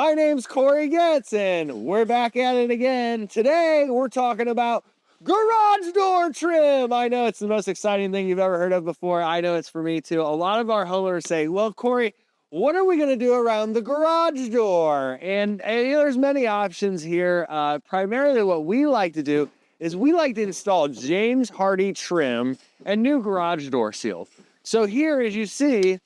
My name's Corey Getz, and we're back at it again. Today, we're talking about garage door trim. I know it's the most exciting thing you've ever heard of before. I know it's for me too. A lot of our homeowners say, well, Corey, what are we going to do around the garage door? And there's many options here. Primarily what we like to do is we like to install James Hardie trim and new garage door seals. So here, as you see,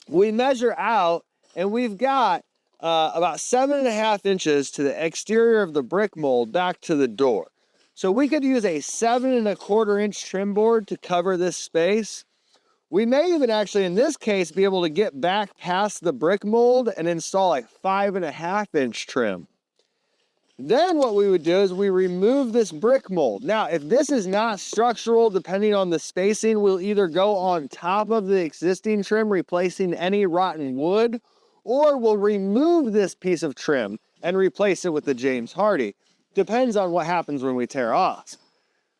we measure out and we've got about 7.5 inches to the exterior of the brick mold back to the door. So we could use a 7.25 inch trim board to cover this space. We may even actually, in this case, be able to get back past the brick mold and install a 5.5 inch trim. Then what we would do is we remove this brick mold. Now, if this is not structural, depending on the spacing, we'll either go on top of the existing trim, replacing any rotten wood, or we'll remove this piece of trim and replace it with the James Hardie. Depends on what happens when we tear off.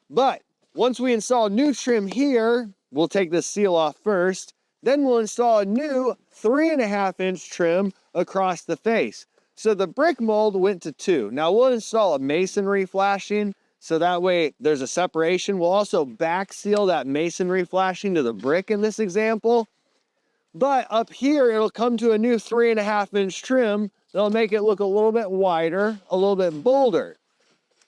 But once we install new trim here, we'll take this seal off first, then we'll install a new 3.5 inch trim across the face. So the brick mold went to 2. Now we'll install a masonry flashing, so that way there's a separation. We'll also back seal that masonry flashing to the brick in this example. But up here, it'll come to a new 3.5 inch trim. That'll make it look a little bit wider, a little bit bolder.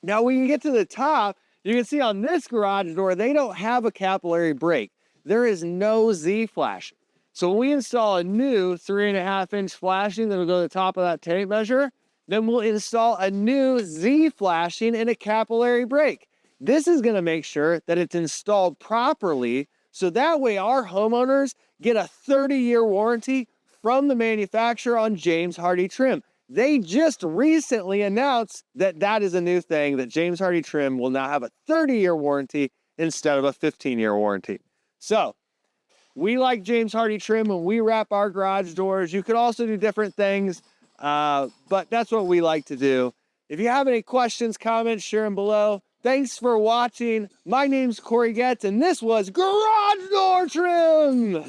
Now when you get to the top, you can see on this garage door, they don't have a capillary break. There is no Z flashing. So when we install a new 3.5 inch flashing that'll go to the top of that tape measure, then we'll install a new Z flashing and a capillary break. This is gonna make sure that it's installed properly, so that way our homeowners get a 30-year warranty from the manufacturer on James Hardie trim. They just recently announced that that is a new thing, that James Hardie trim will now have a 30-year warranty instead of a 15-year warranty. So we like James Hardie trim when we wrap our garage doors. You could also do different things, but that's what we like to do. If you have any questions, comments, share them below. Thanks for watching. My name's Corey Getz, and this was Garage Door Trim.